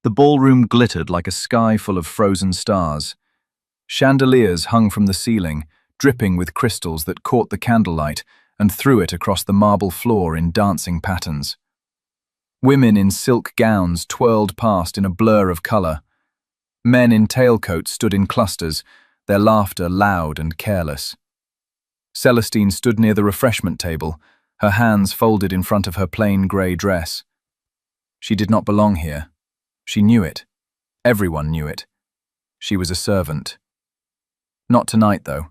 The ballroom glittered like a sky full of frozen stars. Chandeliers hung from the ceiling, dripping with crystals that caught the candlelight and threw it across the marble floor in dancing patterns. Women in silk gowns twirled past in a blur of colour. Men in tailcoats stood in clusters, their laughter loud and careless. Celestine stood near the refreshment table, her hands folded in front of her plain grey dress. She did not belong here. She knew it. Everyone knew it. She was a servant. Not tonight, though.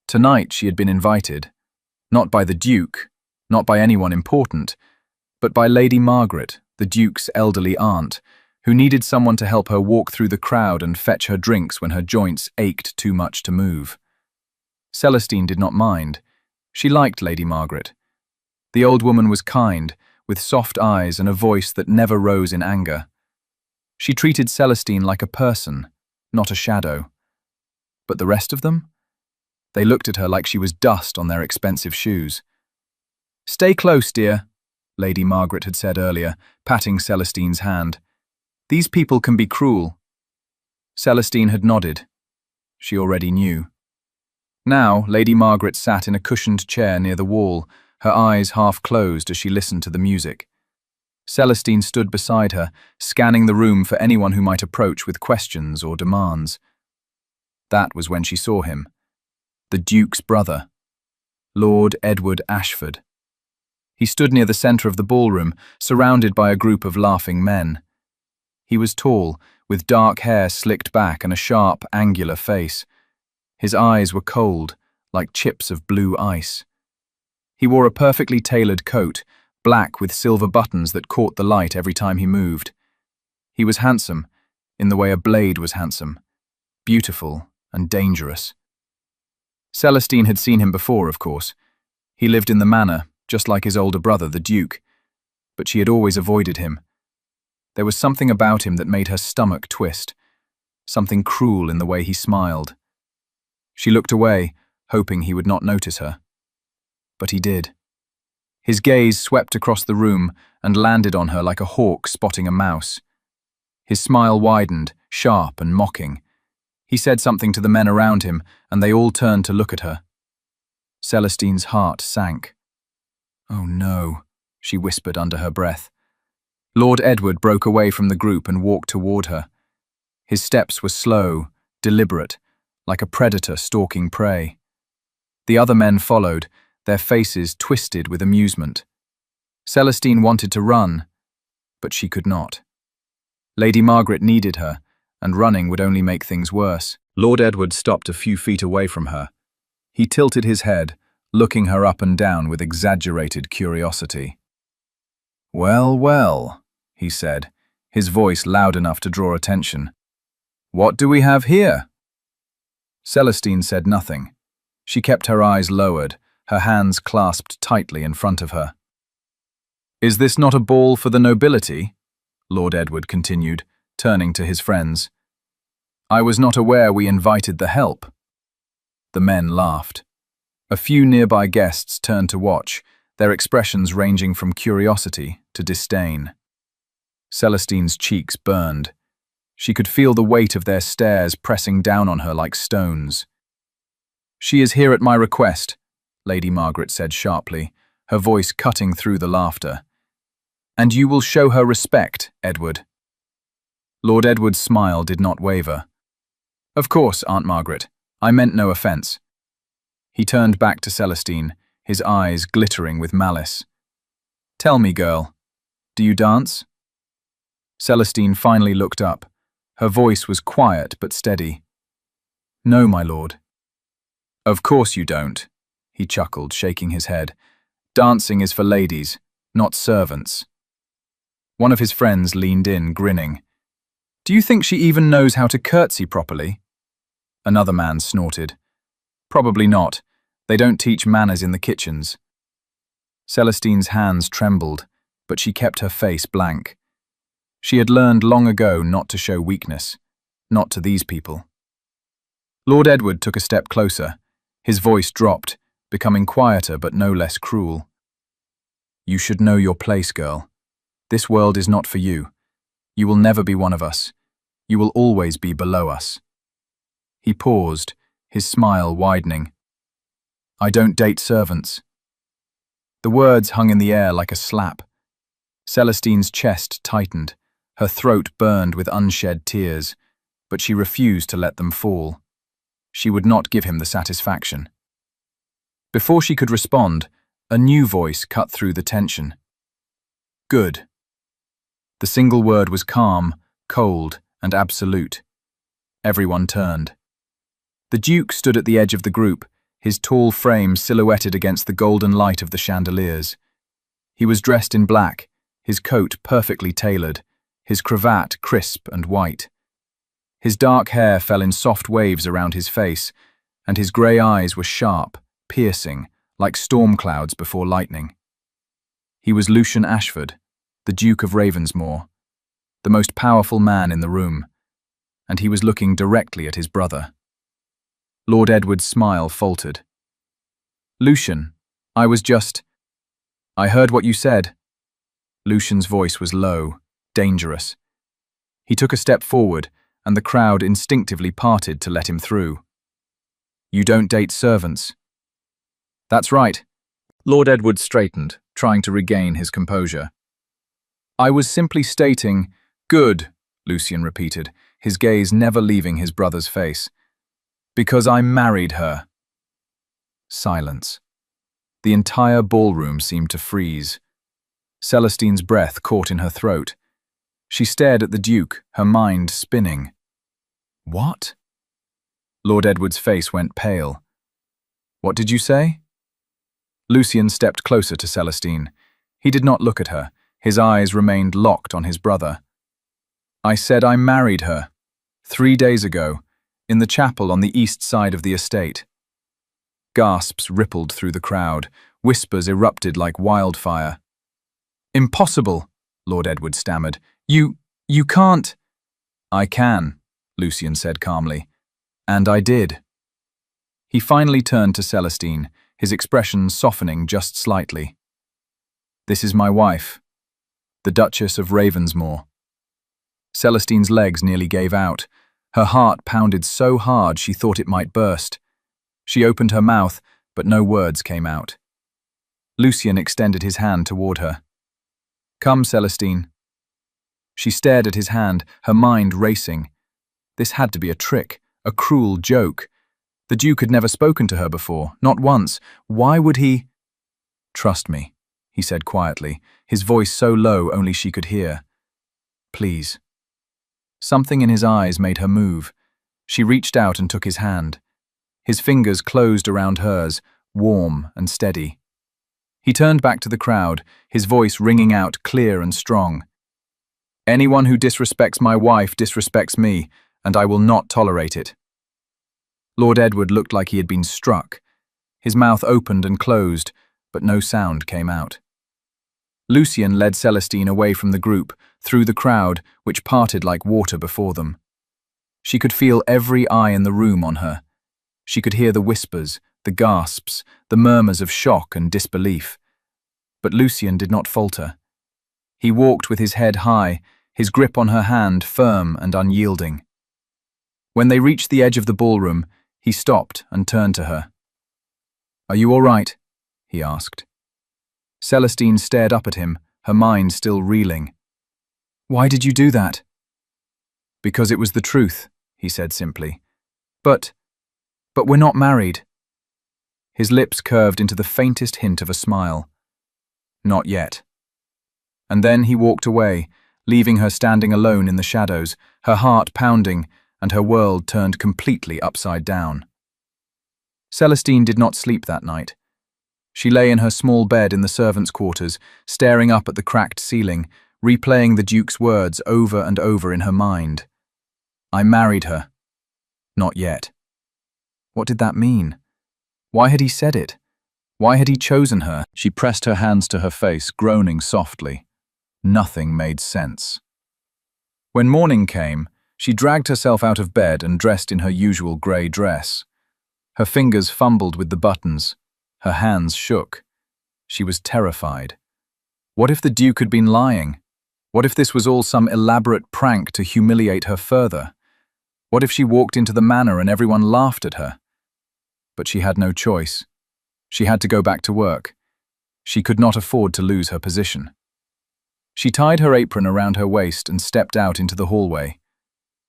Tonight she had been invited, not by the Duke, not by anyone important, but by Lady Margaret, the Duke's elderly aunt, who needed someone to help her walk through the crowd and fetch her drinks when her joints ached too much to move. Celestine did not mind. She liked Lady Margaret. The old woman was kind, with soft eyes and a voice that never rose in anger. She treated Celestine like a person, not a shadow. But the rest of them? They looked at her like she was dust on their expensive shoes. "Stay close, dear," Lady Margaret had said earlier, patting Celestine's hand. "These people can be cruel." Celestine had nodded. She already knew. Now, Lady Margaret sat in a cushioned chair near the wall, her eyes half closed as she listened to the music. Celestine stood beside her, scanning the room for anyone who might approach with questions or demands. That was when she saw him. The Duke's brother, Lord Edward Ashford. He stood near the centre of the ballroom, surrounded by a group of laughing men. He was tall, with dark hair slicked back and a sharp, angular face. His eyes were cold, like chips of blue ice. He wore a perfectly tailored coat, black with silver buttons that caught the light every time he moved. He was handsome, in the way a blade was handsome, beautiful and dangerous. Celestine had seen him before, of course. He lived in the manor, just like his older brother, the Duke, but she had always avoided him. There was something about him that made her stomach twist, something cruel in the way he smiled. She looked away, hoping he would not notice her. But he did. His gaze swept across the room and landed on her like a hawk spotting a mouse. His smile widened, sharp and mocking. He said something to the men around him, and they all turned to look at her. Celestine's heart sank. "Oh no," she whispered under her breath. Lord Edward broke away from the group and walked toward her. His steps were slow, deliberate, like a predator stalking prey. The other men followed, their faces twisted with amusement. Celestine wanted to run, but she could not. Lady Margaret needed her, and running would only make things worse. Lord Edward stopped a few feet away from her. He tilted his head, looking her up and down with exaggerated curiosity. "Well, well," he said, his voice loud enough to draw attention. "What do we have here?" Celestine said nothing. She kept her eyes lowered, her hands clasped tightly in front of her. "Is this not a ball for the nobility?" Lord Edward continued, turning to his friends. "I was not aware we invited the help." The men laughed. A few nearby guests turned to watch, their expressions ranging from curiosity to disdain. Celestine's cheeks burned. She could feel the weight of their stares pressing down on her like stones. "She is here at my request," Lady Margaret said sharply, her voice cutting through the laughter. "And you will show her respect, Edward." Lord Edward's smile did not waver. "Of course, Aunt Margaret. I meant no offence." He turned back to Celestine, his eyes glittering with malice. "Tell me, girl, do you dance?" Celestine finally looked up. Her voice was quiet but steady. "No, my lord." "Of course you don't," he chuckled, shaking his head. "Dancing is for ladies, not servants." One of his friends leaned in, grinning. "Do you think she even knows how to curtsy properly?" Another man snorted. "Probably not. They don't teach manners in the kitchens." Celestine's hands trembled, but she kept her face blank. She had learned long ago not to show weakness, not to these people. Lord Edward took a step closer. His voice dropped, becoming quieter but no less cruel. "You should know your place, girl. This world is not for you. You will never be one of us. You will always be below us." He paused, his smile widening. "I don't date servants." The words hung in the air like a slap. Celestine's chest tightened, her throat burned with unshed tears, but she refused to let them fall. She would not give him the satisfaction. Before she could respond, a new voice cut through the tension. "Good." The single word was calm, cold, and absolute. Everyone turned. The Duke stood at the edge of the group, his tall frame silhouetted against the golden light of the chandeliers. He was dressed in black, his coat perfectly tailored, his cravat crisp and white. His dark hair fell in soft waves around his face, and his grey eyes were sharp, piercing, like storm clouds before lightning. He was Lucian Ashford, the Duke of Ravensmoor, the most powerful man in the room, and he was looking directly at his brother. Lord Edward's smile faltered. "Lucian, I heard what you said." Lucian's voice was low, dangerous. He took a step forward, and the crowd instinctively parted to let him through. "You don't date servants." "That's right." Lord Edward straightened, trying to regain his composure. "I was simply stating—" "Good," Lucian repeated, his gaze never leaving his brother's face. "Because I married her." Silence. The entire ballroom seemed to freeze. Celestine's breath caught in her throat. She stared at the Duke, her mind spinning. "What?" Lord Edward's face went pale. "What did you say?" Lucian stepped closer to Celestine. He did not look at her. His eyes remained locked on his brother. "I said I married her. 3 days ago, in the chapel on the east side of the estate." Gasps rippled through the crowd. Whispers erupted like wildfire. "Impossible," Lord Edward stammered. You can't." "I can," Lucian said calmly. "And I did." He finally turned to Celestine, his expression softening just slightly. "This is my wife, the Duchess of Ravensmoor." Celestine's legs nearly gave out. Her heart pounded so hard she thought it might burst. She opened her mouth, but no words came out. Lucian extended his hand toward her. "Come, Celestine." She stared at his hand, her mind racing. This had to be a trick, a cruel joke. The Duke had never spoken to her before, not once. Why would he— "Trust me," he said quietly, his voice so low only she could hear. "Please." Something in his eyes made her move. She reached out and took his hand. His fingers closed around hers, warm and steady. He turned back to the crowd, his voice ringing out clear and strong. "Anyone who disrespects my wife disrespects me, and I will not tolerate it." Lord Edward looked like he had been struck. His mouth opened and closed, but no sound came out. Lucian led Celestine away from the group, through the crowd, which parted like water before them. She could feel every eye in the room on her. She could hear the whispers, the gasps, the murmurs of shock and disbelief. But Lucian did not falter. He walked with his head high, his grip on her hand firm and unyielding. When they reached the edge of the ballroom, he stopped and turned to her. "Are you all right?" he asked. Celestine stared up at him, her mind still reeling. "Why did you do that?" "Because it was the truth," he said simply. But we're not married." His lips curved into the faintest hint of a smile. "Not yet." And then he walked away, leaving her standing alone in the shadows, her heart pounding and her world turned completely upside down. Celestine did not sleep that night. She lay in her small bed in the servants' quarters, staring up at the cracked ceiling, replaying the Duke's words over and over in her mind. "I married her. Not yet." What did that mean? Why had he said it? Why had he chosen her? She pressed her hands to her face, groaning softly. Nothing made sense. When morning came, she dragged herself out of bed and dressed in her usual grey dress. Her fingers fumbled with the buttons. Her hands shook. She was terrified. What if the Duke had been lying? What if this was all some elaborate prank to humiliate her further? What if she walked into the manor and everyone laughed at her? But she had no choice. She had to go back to work. She could not afford to lose her position. She tied her apron around her waist and stepped out into the hallway.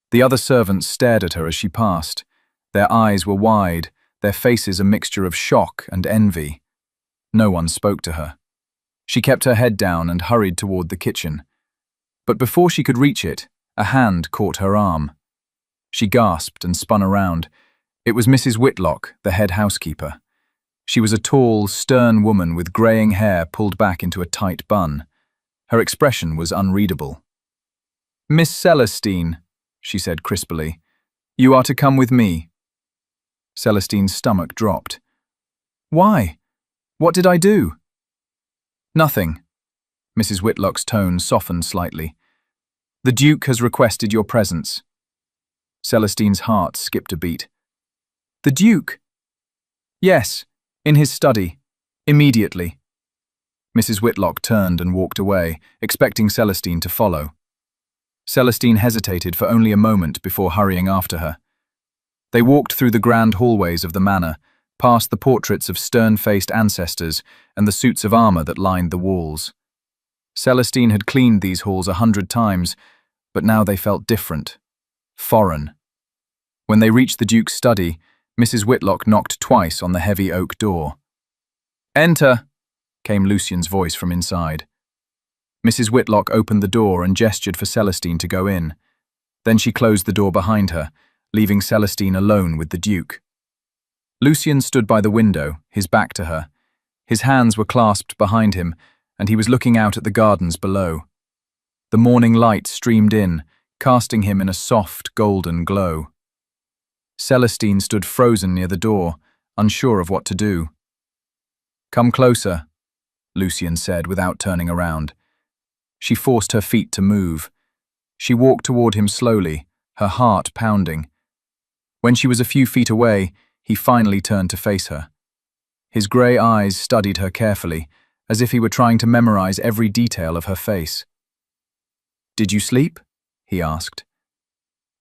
The other servants stared at her as she passed. Their eyes were wide, their faces a mixture of shock and envy. No one spoke to her. She kept her head down and hurried toward the kitchen. But before she could reach it, a hand caught her arm. She gasped and spun around. It was Mrs. Whitlock, the head housekeeper. She was a tall, stern woman with greying hair pulled back into a tight bun. Her expression was unreadable. "Miss Celestine," she said crisply, "you are to come with me." Celestine's stomach dropped. "Why? What did I do?" "Nothing." Mrs. Whitlock's tone softened slightly. "The Duke has requested your presence." Celestine's heart skipped a beat. "The Duke?" "Yes, in his study. Immediately." Mrs. Whitlock turned and walked away, expecting Celestine to follow. Celestine hesitated for only a moment before hurrying after her. They walked through the grand hallways of the manor, past the portraits of stern-faced ancestors and the suits of armor that lined the walls. Celestine had cleaned these halls 100 times, but now they felt different, foreign. When they reached the Duke's study, Mrs. Whitlock knocked twice on the heavy oak door. "Enter," came Lucian's voice from inside. Mrs. Whitlock opened the door and gestured for Celestine to go in. Then she closed the door behind her, leaving Celestine alone with the Duke. Lucian stood by the window, his back to her. His hands were clasped behind him, and he was looking out at the gardens below. The morning light streamed in, casting him in a soft, golden glow. Celestine stood frozen near the door, unsure of what to do. "Come closer," Lucian said without turning around. She forced her feet to move. She walked toward him slowly, her heart pounding. When she was a few feet away, he finally turned to face her. His grey eyes studied her carefully, as if he were trying to memorize every detail of her face. "Did you sleep?" he asked.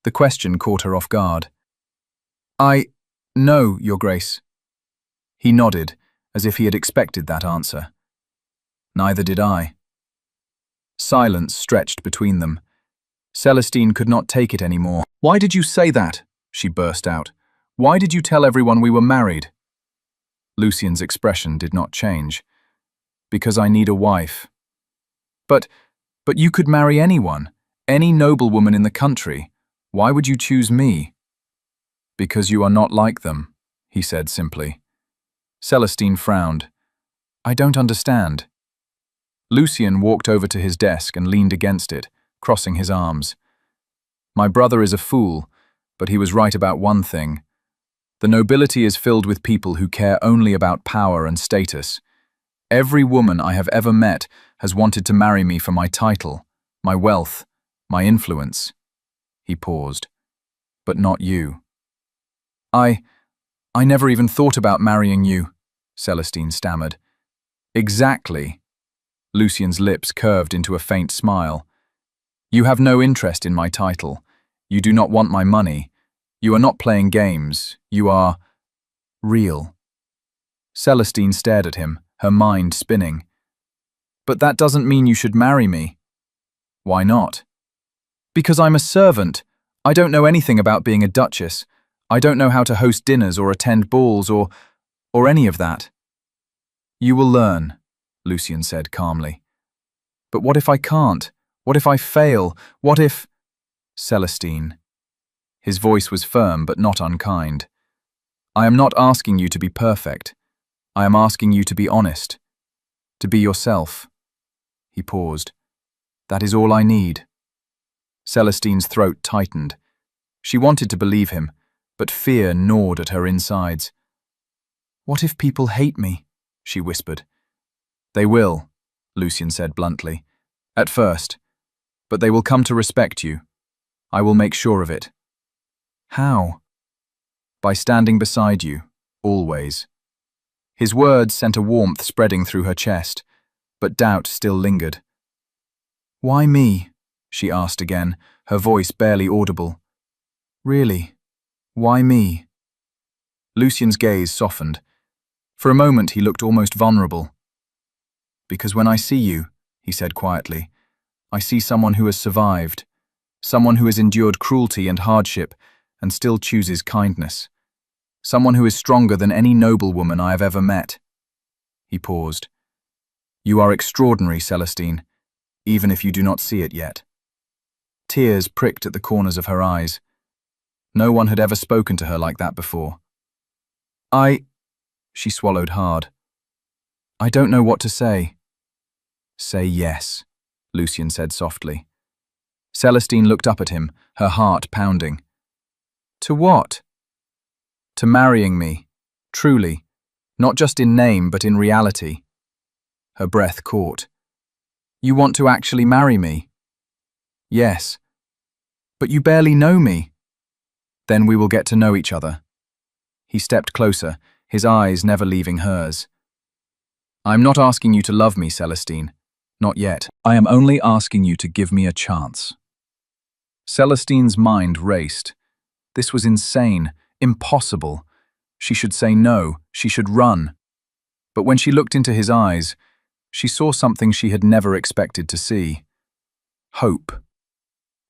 The question caught her off guard. "No, Your Grace." He nodded, as if he had expected that answer. "Neither did I." Silence stretched between them. Celestine could not take it anymore. "Why did you say that?" she burst out. "Why did you tell everyone we were married?" Lucian's expression did not change. "Because I need a wife." But you could marry anyone, any noblewoman in the country. Why would you choose me?" "Because you are not like them," he said simply. Celestine frowned. "I don't understand." Lucian walked over to his desk and leaned against it, crossing his arms. "My brother is a fool, but he was right about one thing. The nobility is filled with people who care only about power and status. Every woman I have ever met has wanted to marry me for my title, my wealth, my influence." He paused. "But not you." I never even thought about marrying you," Celestine stammered. "Exactly." Lucian's lips curved into a faint smile. "You have no interest in my title. You do not want my money. You are not playing games. You are real." Celestine stared at him, her mind spinning. "But that doesn't mean you should marry me." "Why not?" "Because I'm a servant. I don't know anything about being a duchess. I don't know how to host dinners or attend balls or any of that." "You will learn," Lucian said calmly. "But what if I can't? What if I fail? What if—" "Celestine." His voice was firm but not unkind. "I am not asking you to be perfect. I am asking you to be honest. To be yourself." He paused. "That is all I need." Celestine's throat tightened. She wanted to believe him, but fear gnawed at her insides. "What if people hate me?" she whispered. "They will," Lucian said bluntly. "At first. But they will come to respect you. I will make sure of it." "How?" "By standing beside you, always." His words sent a warmth spreading through her chest, but doubt still lingered. "Why me?" she asked again, her voice barely audible. "Really? Why me?" Lucian's gaze softened. For a moment he looked almost vulnerable. "Because when I see you," he said quietly, "I see someone who has survived, someone who has endured cruelty and hardship and still chooses kindness. Someone who is stronger than any noblewoman I have ever met." He paused. "You are extraordinary, Celestine, even if you do not see it yet." Tears pricked at the corners of her eyes. No one had ever spoken to her like that before. She swallowed hard. "I don't know what to say." "Say yes," Lucian said softly. Celestine looked up at him, her heart pounding. "To what?" "To marrying me, truly, not just in name but in reality." Her breath caught. "You want to actually marry me?" "Yes." "But you barely know me." "Then we will get to know each other." He stepped closer, his eyes never leaving hers. "I am not asking you to love me, Celestine. Not yet. I am only asking you to give me a chance." Celestine's mind raced. This was insane, impossible. She should say no, she should run. But when she looked into his eyes, she saw something she had never expected to see. Hope.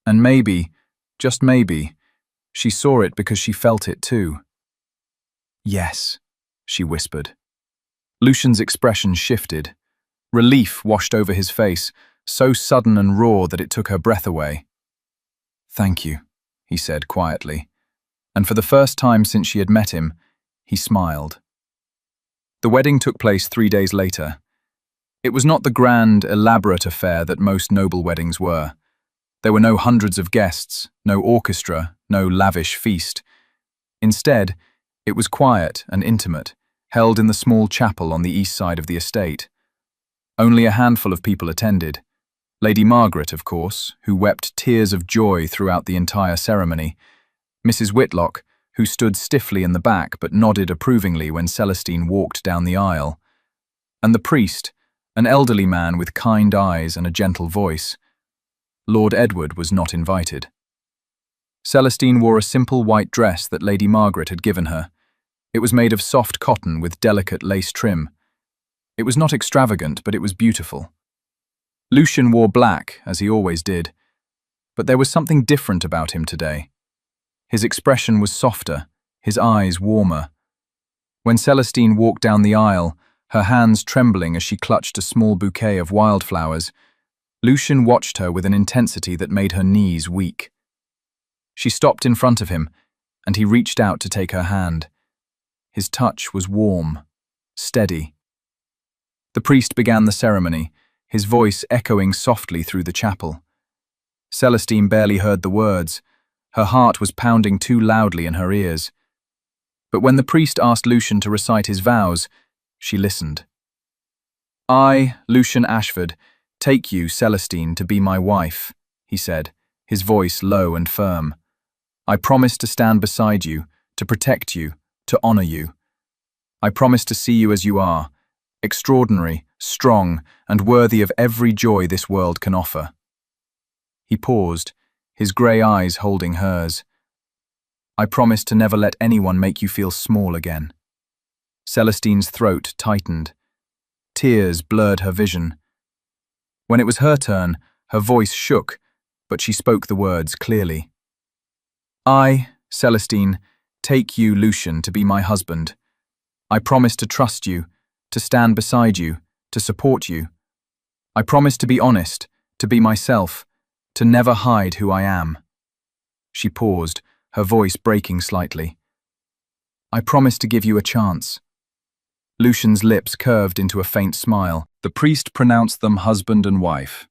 And maybe, just maybe, she saw it because she felt it too. "Yes," she whispered. Lucian's expression shifted. Relief washed over his face, so sudden and raw that it took her breath away. "Thank you," he said quietly, and for the first time since she had met him, he smiled. The wedding took place 3 days later. It was not the grand, elaborate affair that most noble weddings were. There were no hundreds of guests, no orchestra, no lavish feast. Instead, it was quiet and intimate, held in the small chapel on the east side of the estate. Only a handful of people attended. Lady Margaret, of course, who wept tears of joy throughout the entire ceremony. Mrs. Whitlock, who stood stiffly in the back but nodded approvingly when Celestine walked down the aisle. And the priest, an elderly man with kind eyes and a gentle voice. Lord Edward was not invited. Celestine wore a simple white dress that Lady Margaret had given her. It was made of soft cotton with delicate lace trim. It was not extravagant, but it was beautiful. Lucian wore black, as he always did, but there was something different about him today. His expression was softer, his eyes warmer. When Celestine walked down the aisle, her hands trembling as she clutched a small bouquet of wildflowers, Lucian watched her with an intensity that made her knees weak. She stopped in front of him, and he reached out to take her hand. His touch was warm, steady. The priest began the ceremony, his voice echoing softly through the chapel. Celestine barely heard the words. Her heart was pounding too loudly in her ears. But when the priest asked Lucian to recite his vows, she listened. "I, Lucian Ashford, take you, Celestine, to be my wife," he said, his voice low and firm. "I promise to stand beside you, to protect you, to honor you. I promise to see you as you are, extraordinary, strong, and worthy of every joy this world can offer." He paused, his grey eyes holding hers. "I promise to never let anyone make you feel small again." Celestine's throat tightened. Tears blurred her vision. When it was her turn, her voice shook, but she spoke the words clearly. "I, Celestine, take you, Lucian, to be my husband. I promise to trust you, to stand beside you, to support you. I promise to be honest, to be myself, to never hide who I am." She paused, her voice breaking slightly. "I promise to give you a chance." Lucian's lips curved into a faint smile. The priest pronounced them husband and wife.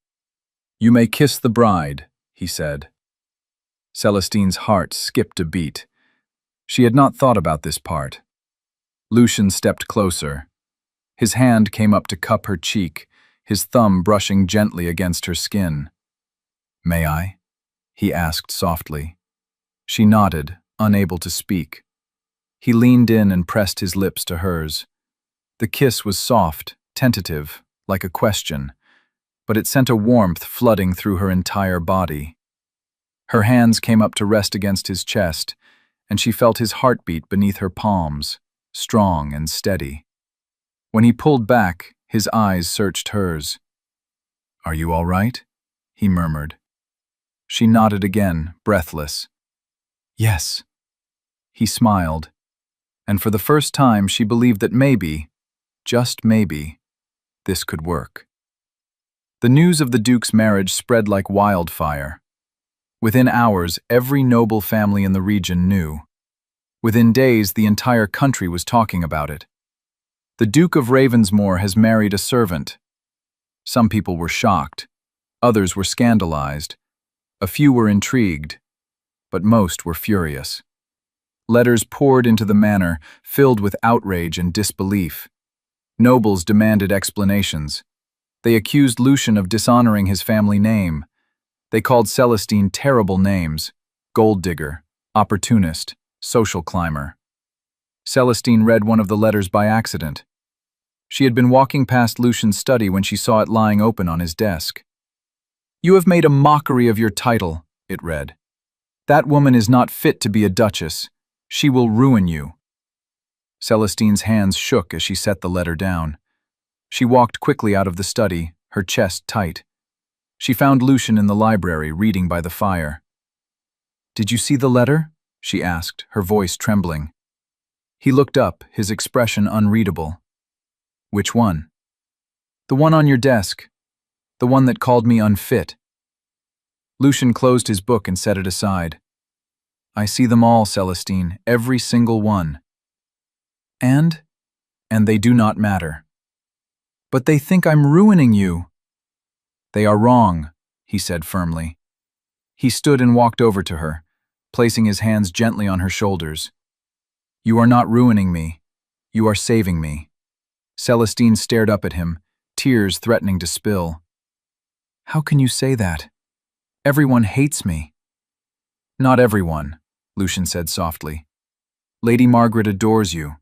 "You may kiss the bride," he said. Celestine's heart skipped a beat. She had not thought about this part. Lucian stepped closer. His hand came up to cup her cheek, his thumb brushing gently against her skin. "May I?" he asked softly. She nodded, unable to speak. He leaned in and pressed his lips to hers. The kiss was soft, tentative, like a question. but it sent a warmth flooding through her entire body. Her hands came up to rest against his chest, and she felt his heartbeat beneath her palms, strong and steady. When he pulled back, his eyes searched hers. "Are you all right?" he murmured. She nodded again, breathless. "Yes." He smiled, and for the first time she believed that maybe, just maybe, this could work. The news of the Duke's marriage spread like wildfire. Within hours, every noble family in the region knew. Within days, the entire country was talking about it. The Duke of Ravensmoor has married a servant. Some people were shocked. Others were scandalized. A few were intrigued, but most were furious. Letters poured into the manor, filled with outrage and disbelief. Nobles demanded explanations. They accused Lucian of dishonoring his family name. They called Celestine terrible names: gold digger, opportunist, social climber. Celestine read one of the letters by accident. She had been walking past Lucian's study when she saw it lying open on his desk. "You have made a mockery of your title," it read. "That woman is not fit to be a duchess. She will ruin you." Celestine's hands shook as she set the letter down. She walked quickly out of the study, her chest tight. She found Lucian in the library, reading by the fire. "Did you see the letter?" she asked, her voice trembling. He looked up, his expression unreadable. "Which one?" "The one on your desk. The one that called me unfit." Lucian closed his book and set it aside. "I see them all, Celestine, every single one. And they do not matter." "But they think I'm ruining you." "They are wrong," he said firmly. He stood and walked over to her, placing his hands gently on her shoulders. "You are not ruining me. You are saving me." Celestine stared up at him, tears threatening to spill. "How can you say that? Everyone hates me." "Not everyone," Lucian said softly. "Lady Margaret adores you.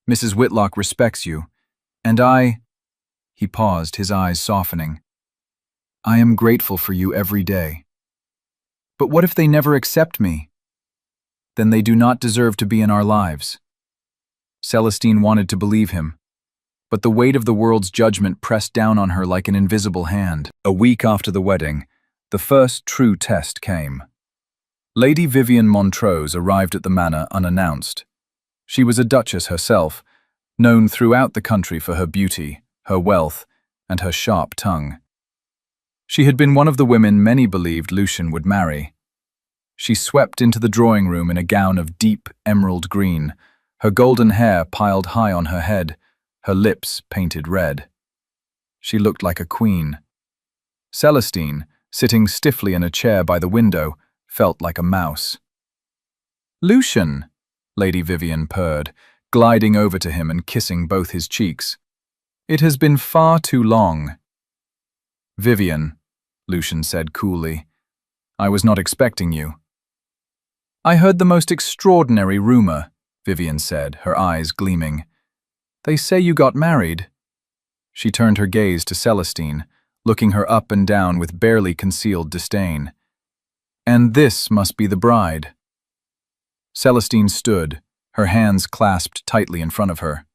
Mrs. Whitlock respects you. And I—" He paused, his eyes softening. "I am grateful for you every day." "But what if they never accept me?" "Then they do not deserve to be in our lives." Celestine wanted to believe him, but the weight of the world's judgment pressed down on her like an invisible hand. A week after the wedding, the first true test came. Lady Vivienne Montrose arrived at the manor unannounced. She was a duchess herself, known throughout the country for her beauty, her wealth, and her sharp tongue. She had been one of the women many believed Lucian would marry. She swept into the drawing room in a gown of deep emerald green, her golden hair piled high on her head, her lips painted red. She looked like a queen. Celestine, sitting stiffly in a chair by the window, felt like a mouse. "Lucian," Lady Vivienne purred, gliding over to him and kissing both his cheeks. "It has been far too long." "Vivienne," Lucian said coolly, "I was not expecting you." "I heard the most extraordinary rumor," Vivienne said, her eyes gleaming. "They say you got married." She turned her gaze to Celestine, looking her up and down with barely concealed disdain. "And this must be the bride." Celestine stood, her hands clasped tightly in front of her.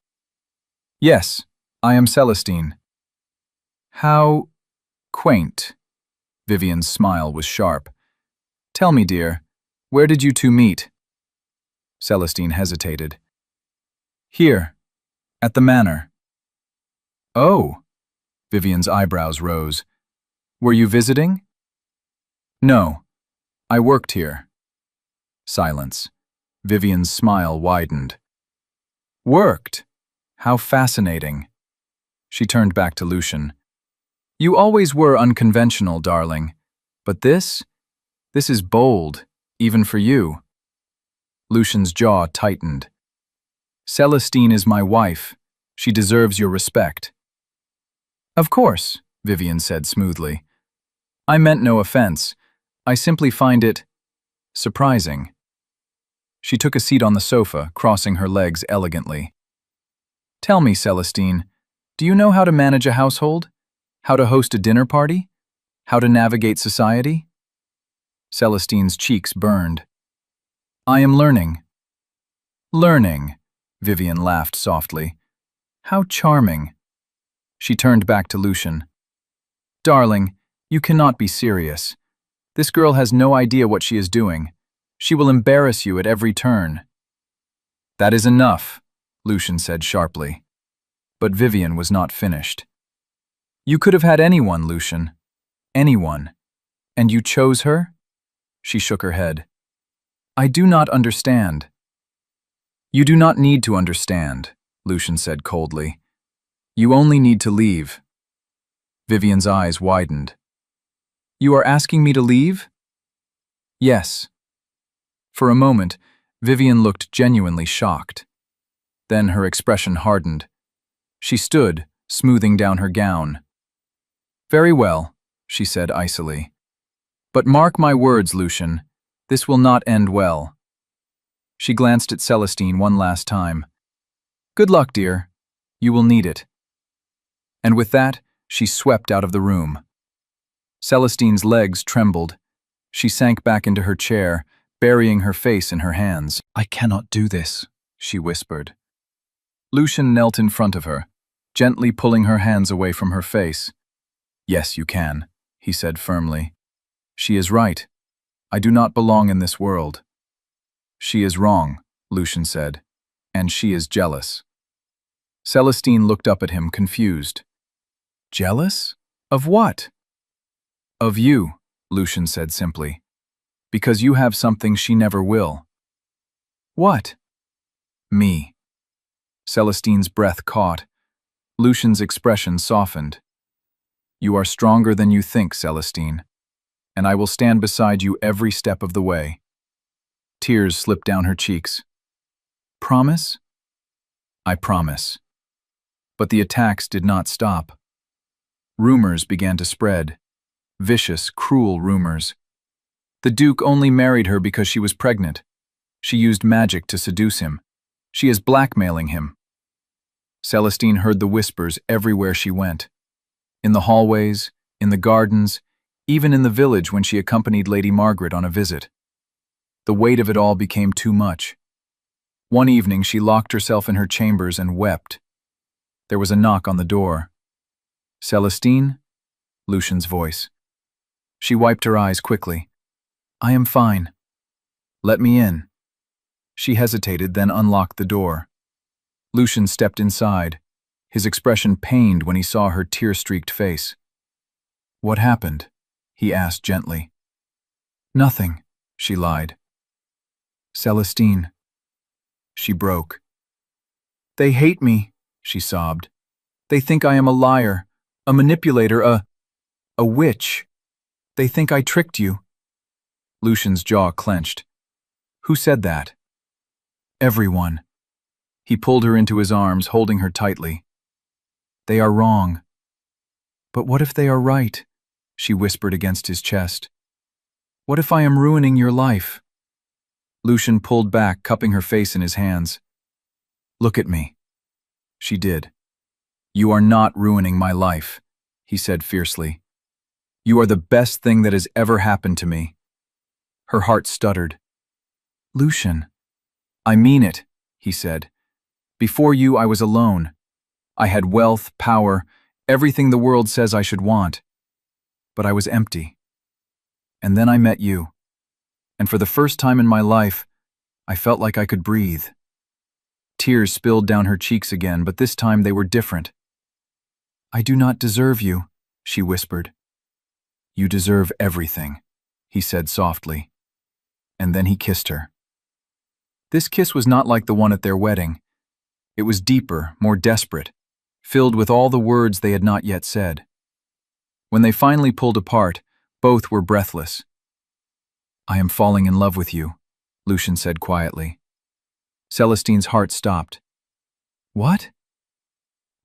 "Yes, I am Celestine." "How quaint." Vivienne's smile was sharp. "Tell me, dear, where did you two meet?" Celestine hesitated. "Here, at the manor." "Oh," Vivienne's eyebrows rose. "Were you visiting?" "No, I worked here." Silence. Vivienne's smile widened. "Worked? How fascinating." She turned back to Lucian. "You always were unconventional, darling. But this is bold, even for you." Lucian's jaw tightened. "Celestine is my wife. She deserves your respect." "Of course," Vivienne said smoothly. "I meant no offense. I simply find it surprising." She took a seat on the sofa, crossing her legs elegantly. "Tell me, Celestine, do you know how to manage a household? How to host a dinner party? How to navigate society? Celestine's cheeks burned. I am learning. Learning, Vivian laughed softly. How charming. She turned back to Lucian. Darling, you cannot be serious. This girl has no idea what she is doing. She will embarrass you at every turn. That is enough, Lucian said sharply. But Vivian was not finished. You could have had anyone, Lucian. Anyone. And you chose her? She shook her head. I do not understand. You do not need to understand, Lucian said coldly. You only need to leave. Vivian's eyes widened. You are asking me to leave? Yes. For a moment, Vivian looked genuinely shocked. Then her expression hardened. She stood, smoothing down her gown. Very well, she said icily. But mark my words, Lucian, this will not end well. She glanced at Celestine one last time. Good luck, dear. You will need it. And with that, she swept out of the room. Celestine's legs trembled. She sank back into her chair, burying her face in her hands. I cannot do this, she whispered. Lucian knelt in front of her, gently pulling her hands away from her face. Yes, you can, he said firmly. She is right. I do not belong in this world. She is wrong, Lucian said, and she is jealous. Celestine looked up at him, confused. Jealous? Of what? Of you, Lucian said simply. Because you have something she never will. What? Me. Celestine's breath caught. Lucian's expression softened. You are stronger than you think, Celestine, and I will stand beside you every step of the way. Tears slipped down her cheeks. Promise? I promise. But the attacks did not stop. Rumors began to spread. Vicious, cruel rumors. The Duke only married her because she was pregnant. She used magic to seduce him. She is blackmailing him. Celestine heard the whispers everywhere she went. In the hallways, in the gardens, even in the village when she accompanied Lady Margaret on a visit. The weight of it all became too much. One evening she locked herself in her chambers and wept. There was a knock on the door. Celestine? Lucian's voice. She wiped her eyes quickly. I am fine. Let me in. She hesitated, then unlocked the door. Lucian stepped inside, his expression pained when he saw her tear-streaked face. What happened? He asked gently. Nothing, she lied. Celestine. She broke. They hate me, she sobbed. They think I am a liar, a manipulator, a witch. They think I tricked you. Lucian's jaw clenched. Who said that? Everyone. He pulled her into his arms, holding her tightly. They are wrong. But what if they are right? She whispered against his chest. What if I am ruining your life? Lucian pulled back, cupping her face in his hands. Look at me. She did. You are not ruining my life, he said fiercely. You are the best thing that has ever happened to me. Her heart stuttered. Lucian. I mean it, he said. Before you, I was alone. I had wealth, power, everything the world says I should want. But I was empty. And then I met you. And for the first time in my life, I felt like I could breathe. Tears spilled down her cheeks again, but this time they were different. I do not deserve you, she whispered. You deserve everything, he said softly. And then he kissed her. This kiss was not like the one at their wedding. It was deeper, more desperate, filled with all the words they had not yet said. When they finally pulled apart, both were breathless. I am falling in love with you, Lucian said quietly. Celestine's heart stopped. What?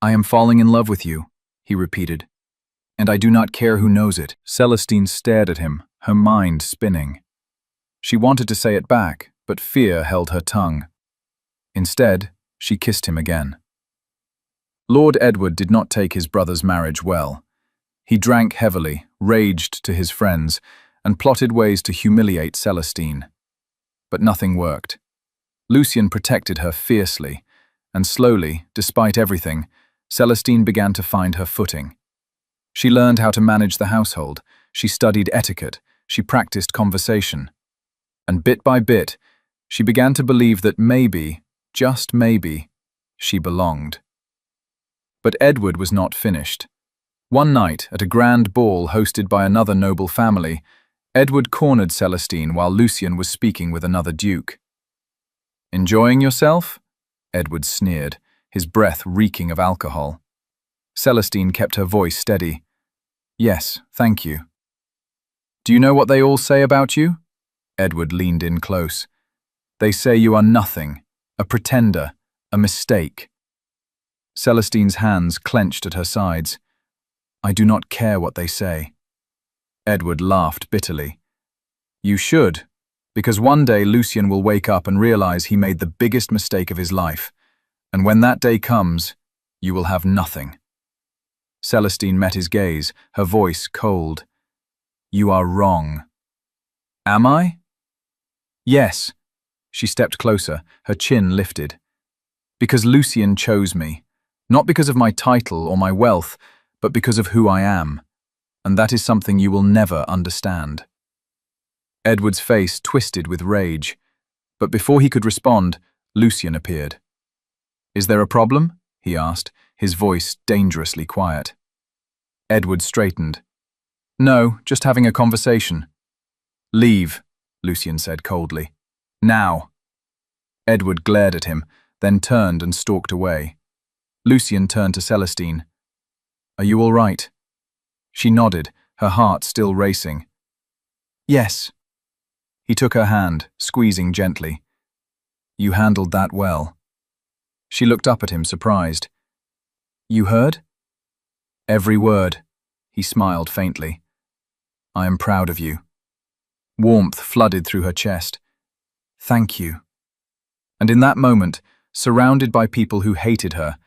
I am falling in love with you, he repeated. And I do not care who knows it. Celestine stared at him, her mind spinning. She wanted to say it back, but fear held her tongue. Instead, she kissed him again. Lord Edward did not take his brother's marriage well. He drank heavily, raged to his friends, and plotted ways to humiliate Celestine. But nothing worked. Lucien protected her fiercely, and slowly, despite everything, Celestine began to find her footing. She learned how to manage the household, she studied etiquette, she practiced conversation. And bit by bit, she began to believe that maybe, just maybe, she belonged. But Edward was not finished. One night, at a grand ball hosted by another noble family, Edward cornered Celestine while Lucien was speaking with another duke. "Enjoying yourself?" Edward sneered, his breath reeking of alcohol. Celestine kept her voice steady. "Yes, thank you." "Do you know what they all say about you?" Edward leaned in close. "They say you are nothing, a pretender, a mistake." Celestine's hands clenched at her sides. "I do not care what they say." Edward laughed bitterly. "You should, because one day Lucien will wake up and realize he made the biggest mistake of his life, and when that day comes, you will have nothing." Celestine met his gaze, her voice cold. "You are wrong." "Am I?" "Yes." She stepped closer, her chin lifted. "Because Lucien chose me, not because of my title or my wealth, but because of who I am, and that is something you will never understand." Edward's face twisted with rage, but before he could respond, Lucien appeared. "Is there a problem?" he asked, his voice dangerously quiet. Edward straightened. "No, just having a conversation." "Leave," Lucien said coldly. "Now." Edward glared at him, then turned and stalked away. Lucien turned to Celestine. "Are you all right?" She nodded, her heart still racing. "Yes." He took her hand, squeezing gently. "You handled that well." She looked up at him, surprised. "You heard?" "Every word," he smiled faintly. "I am proud of you." Warmth flooded through her chest. "Thank you." And in that moment, surrounded by people who hated her,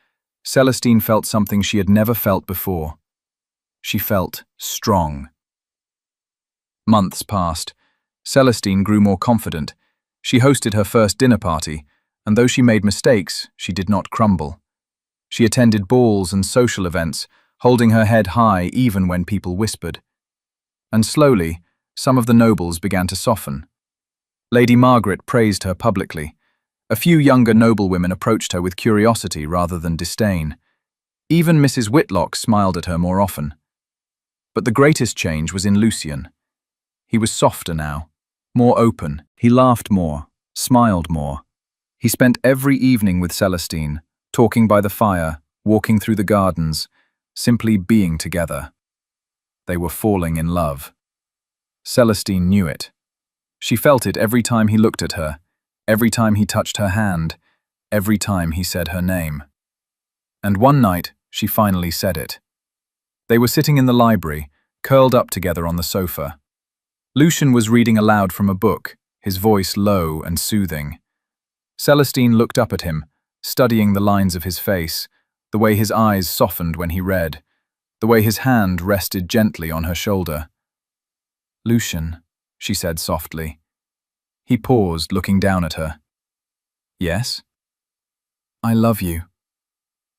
Celestine felt something she had never felt before. She felt strong. Months passed. Celestine grew more confident. She hosted her first dinner party, and though she made mistakes, she did not crumble. She attended balls and social events, holding her head high even when people whispered. And slowly, some of the nobles began to soften. Lady Margaret praised her publicly. A few younger noblewomen approached her with curiosity rather than disdain. Even Mrs. Whitlock smiled at her more often. But the greatest change was in Lucien. He was softer now, more open. He laughed more, smiled more. He spent every evening with Celestine, talking by the fire, walking through the gardens, simply being together. They were falling in love. Celestine knew it. She felt it every time he looked at her, every time he touched her hand, every time he said her name. And one night, she finally said it. They were sitting in the library, curled up together on the sofa. Lucien was reading aloud from a book, his voice low and soothing. Celestine looked up at him, studying the lines of his face, the way his eyes softened when he read, the way his hand rested gently on her shoulder. "Lucien," she said softly. He paused, looking down at her. "Yes?" "I love you."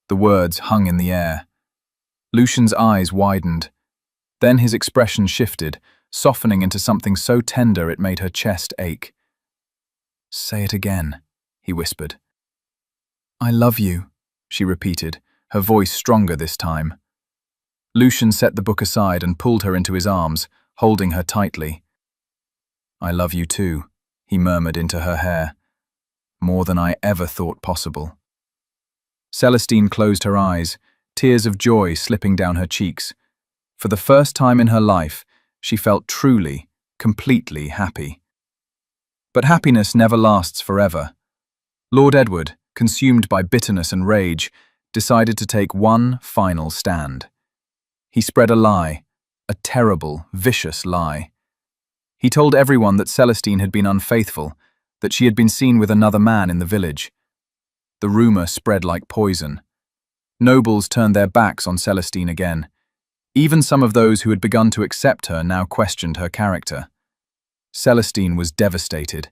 The words hung in the air. Lucien's eyes widened. Then his expression shifted, softening into something so tender it made her chest ache. "Say it again," he whispered. "I love you," she repeated, her voice stronger this time. Lucien set the book aside and pulled her into his arms, holding her tightly. "I love you too," he murmured into her hair. "More than I ever thought possible." Celestine closed her eyes, tears of joy slipping down her cheeks. For the first time in her life, she felt truly, completely happy. But happiness never lasts forever. Lord Edward, consumed by bitterness and rage, decided to take one final stand. He spread a lie, a terrible, vicious lie. He told everyone that Celestine had been unfaithful, that she had been seen with another man in the village. The rumor spread like poison. Nobles turned their backs on Celestine again. Even some of those who had begun to accept her now questioned her character. Celestine was devastated.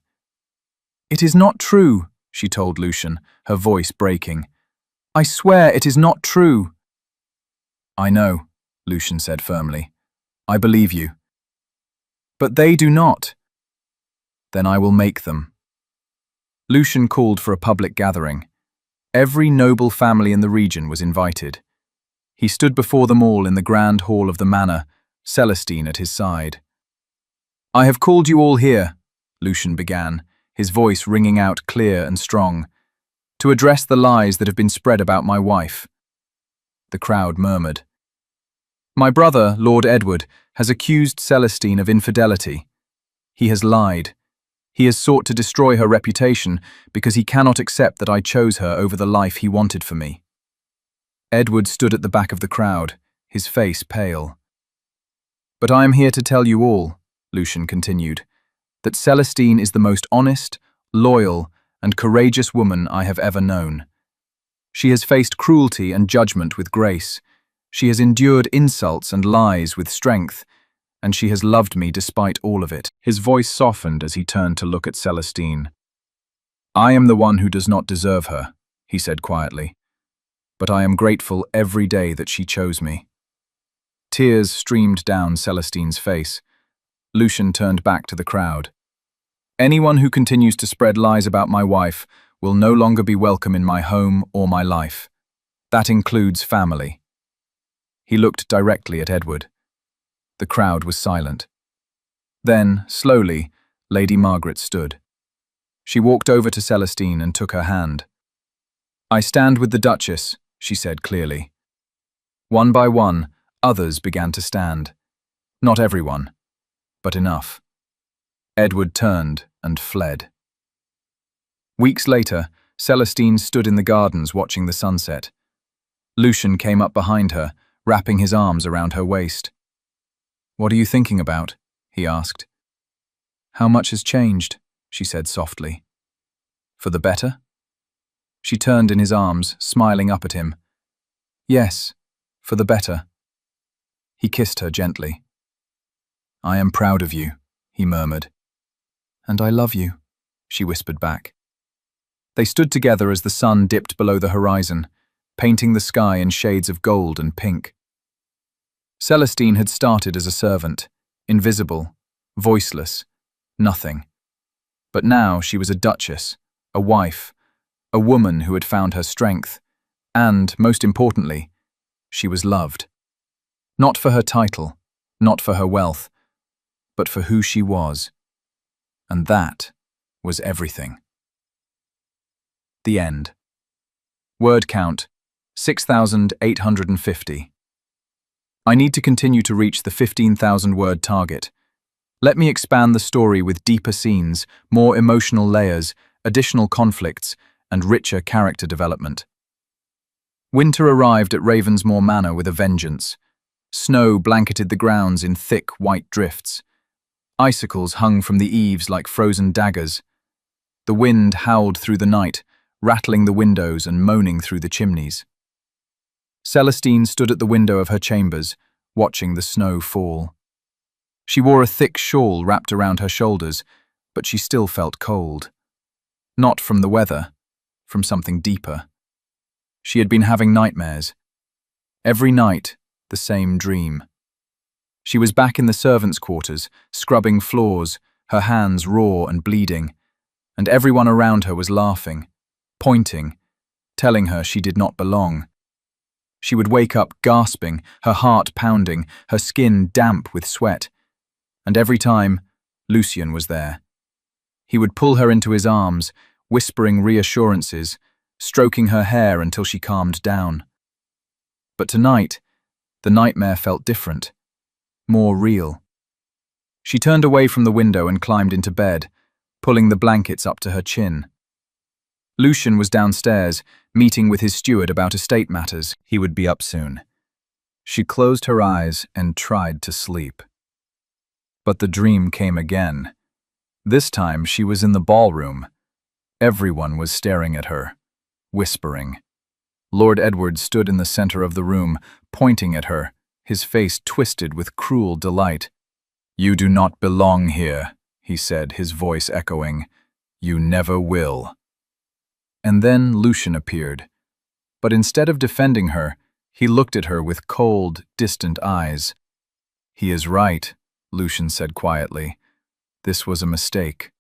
"It is not true," she told Lucian, her voice breaking. "I swear it is not true." "I know," Lucian said firmly. "I believe you." "But they do not." "Then I will make them." Lucian called for a public gathering. Every noble family in the region was invited. He stood before them all in the grand hall of the manor, Celestine at his side. "I have called you all here," Lucian began, his voice ringing out clear and strong, "to address the lies that have been spread about my wife." The crowd murmured. "My brother, Lord Edward, has accused Celestine of infidelity. He has lied. He has sought to destroy her reputation because he cannot accept that I chose her over the life he wanted for me." Edward stood at the back of the crowd, his face pale. "But I am here to tell you all," Lucian continued, "that Celestine is the most honest, loyal, and courageous woman I have ever known. She has faced cruelty and judgment with grace. She has endured insults and lies with strength, and she has loved me despite all of it." His voice softened as he turned to look at Celestine. "I am the one who does not deserve her," he said quietly, "but I am grateful every day that she chose me." Tears streamed down Celestine's face. Lucian turned back to the crowd. "Anyone who continues to spread lies about my wife will no longer be welcome in my home or my life. That includes family." He looked directly at Edward. The crowd was silent. Then, slowly, Lady Margaret stood. She walked over to Celestine and took her hand. "I stand with the Duchess," she said clearly. One by one, others began to stand. Not everyone, but enough. Edward turned and fled. Weeks later, Celestine stood in the gardens watching the sunset. Lucian came up behind her, wrapping his arms around her waist. "What are you thinking about?" he asked. "How much has changed?" she said softly. "For the better?" She turned in his arms, smiling up at him. "Yes, for the better." He kissed her gently. "I am proud of you," he murmured. "And I love you," she whispered back. They stood together as the sun dipped below the horizon, painting the sky in shades of gold and pink. Celestine had started as a servant, invisible, voiceless, nothing. But now she was a duchess, a wife, a woman who had found her strength, and, most importantly, she was loved. Not for her title, not for her wealth, but for who she was. And that was everything. The end. Word count, 6,850. I need to continue to reach the 15,000-word target. Let me expand the story with deeper scenes, more emotional layers, additional conflicts, and richer character development. Winter arrived at Ravensmoor Manor with a vengeance. Snow blanketed the grounds in thick, white drifts. Icicles hung from the eaves like frozen daggers. The wind howled through the night, rattling the windows and moaning through the chimneys. Celestine stood at the window of her chambers, watching the snow fall. She wore a thick shawl wrapped around her shoulders, but she still felt cold. Not from the weather, from something deeper. She had been having nightmares. Every night, the same dream. She was back in the servants' quarters, scrubbing floors, her hands raw and bleeding, and everyone around her was laughing, pointing, telling her she did not belong. She would wake up gasping, her heart pounding, her skin damp with sweat. And every time, Lucian was there. He would pull her into his arms, whispering reassurances, stroking her hair until she calmed down. But tonight, the nightmare felt different, more real. She turned away from the window and climbed into bed, pulling the blankets up to her chin. Lucian was downstairs, meeting with his steward about estate matters. He would be up soon. She closed her eyes and tried to sleep. But the dream came again. This time she was in the ballroom. Everyone was staring at her, whispering. Lord Edward stood in the center of the room, pointing at her, his face twisted with cruel delight. "You do not belong here," he said, his voice echoing. "You never will." And then Lucian appeared. But instead of defending her, he looked at her with cold, distant eyes. "He is right," Lucian said quietly. "This was a mistake."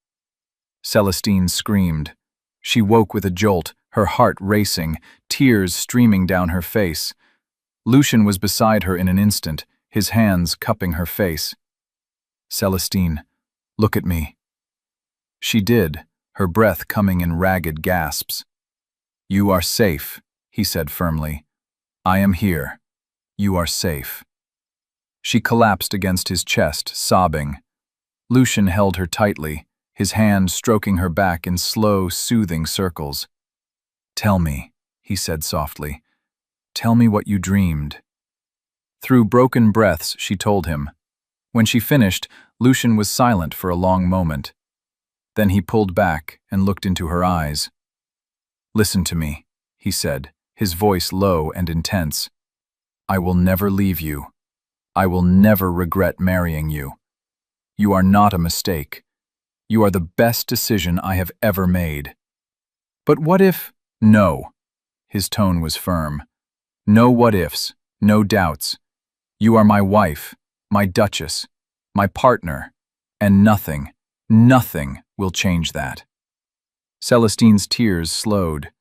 Celestine screamed. She woke with a jolt, her heart racing, tears streaming down her face. Lucian was beside her in an instant, his hands cupping her face. "Celestine, look at me." She did, her breath coming in ragged gasps. "You are safe," he said firmly. "I am here. You are safe." She collapsed against his chest, sobbing. Lucian held her tightly, his hand stroking her back in slow, soothing circles. "Tell me," he said softly. "Tell me what you dreamed." Through broken breaths, she told him. When she finished, Lucian was silent for a long moment. Then he pulled back and looked into her eyes. "Listen to me," he said, his voice low and intense. "I will never leave you. I will never regret marrying you. You are not a mistake. You are the best decision I have ever made." "But what if—" "No." His tone was firm. "No what-ifs, no doubts. You are my wife, my duchess, my partner, and nothing, nothing will change that." Celestine's tears slowed.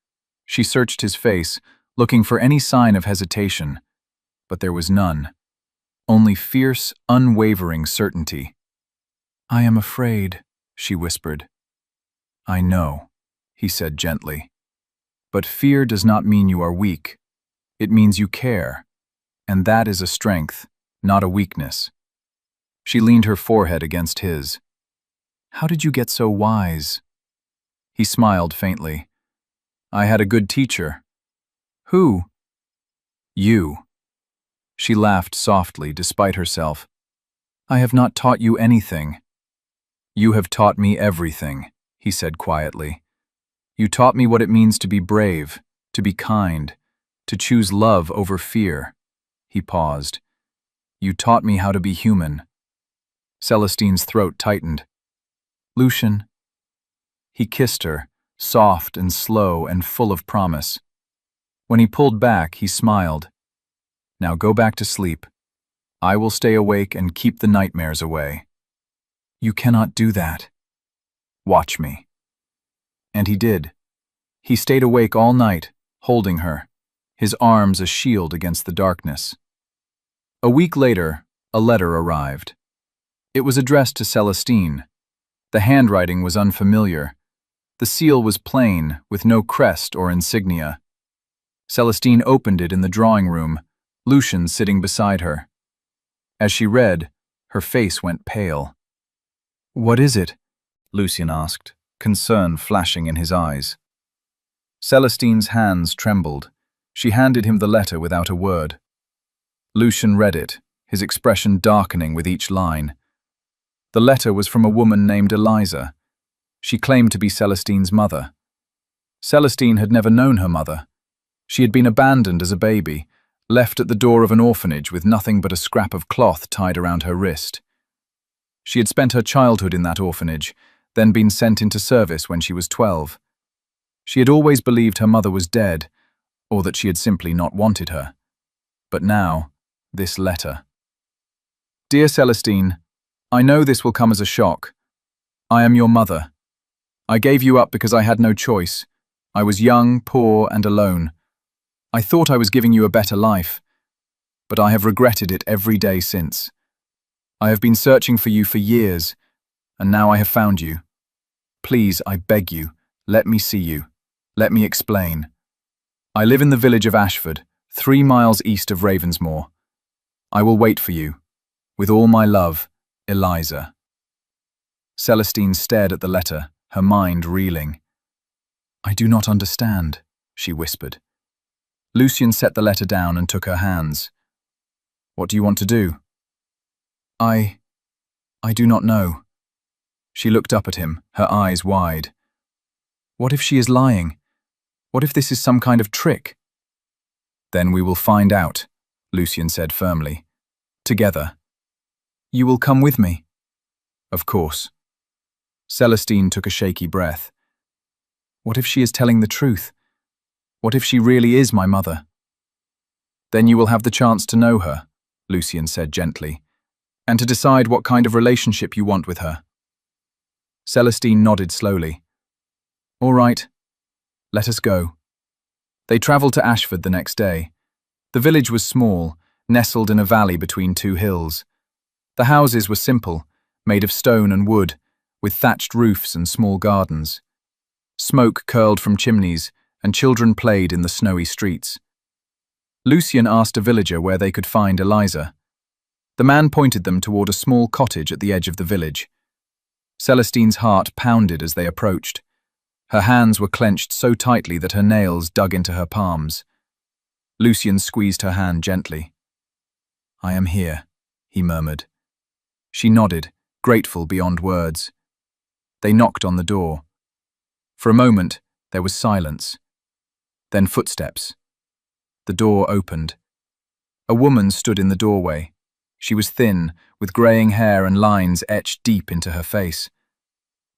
She searched his face, looking for any sign of hesitation, but there was none. Only fierce, unwavering certainty. "I am afraid," she whispered. "I know," he said gently. "But fear does not mean you are weak. It means you care, and that is a strength, not a weakness." She leaned her forehead against his. "How did you get so wise?" He smiled faintly. "I had a good teacher." "Who?" "You." She laughed softly, despite herself. "I have not taught you anything." "You have taught me everything," he said quietly. "You taught me what it means to be brave, to be kind, to choose love over fear." He paused. "You taught me how to be human." Celestine's throat tightened. "Lucian." He kissed her, soft and slow and full of promise. When he pulled back, he smiled. "Now go back to sleep. I will stay awake and keep the nightmares away." "You cannot do that." "Watch me." And he did. He stayed awake all night, holding her, his arms a shield against the darkness. A week later, a letter arrived. It was addressed to Celestine. The handwriting was unfamiliar. The seal was plain, with no crest or insignia. Celestine opened it in the drawing room, Lucian sitting beside her. As she read, her face went pale. "What is it?" Lucian asked, concern flashing in his eyes. Celestine's hands trembled. She handed him the letter without a word. Lucian read it, his expression darkening with each line. The letter was from a woman named Eliza. She claimed to be Celestine's mother. Celestine had never known her mother. She had been abandoned as a baby, left at the door of an orphanage with nothing but a scrap of cloth tied around her wrist. She had spent her childhood in that orphanage, then been sent into service when she was 12. She had always believed her mother was dead, or that she had simply not wanted her. But now, this letter. "Dear Celestine, I know this will come as a shock. I am your mother. I gave you up because I had no choice. I was young, poor, and alone. I thought I was giving you a better life, but I have regretted it every day since. I have been searching for you for years, and now I have found you. Please, I beg you, let me see you. Let me explain. I live in the village of Ashford, 3 miles east of Ravensmoor. I will wait for you. With all my love, Eliza." Celestine stared at the letter, her mind reeling. "I do not understand," she whispered. Lucian set the letter down and took her hands. "What do you want to do?" I do not know." She looked up at him, her eyes wide. "What if she is lying? What if this is some kind of trick?" "Then we will find out," Lucian said firmly. Together. You will come with me? Of course. Celestine took a shaky breath. What if she is telling the truth? What if she really is my mother? Then you will have the chance to know her, Lucian said gently, and to decide what kind of relationship you want with her. Celestine nodded slowly. All right, let us go. They travelled to Ashford the next day. The village was small, nestled in a valley between two hills. The houses were simple, made of stone and wood, with thatched roofs and small gardens. Smoke curled from chimneys, and children played in the snowy streets. Lucian asked a villager where they could find Eliza. The man pointed them toward a small cottage at the edge of the village. Celestine's heart pounded as they approached. Her hands were clenched so tightly that her nails dug into her palms. Lucian squeezed her hand gently. I am here, he murmured. She nodded, grateful beyond words. They knocked on the door. For a moment, there was silence. Then footsteps. The door opened. A woman stood in the doorway. She was thin, with greying hair and lines etched deep into her face.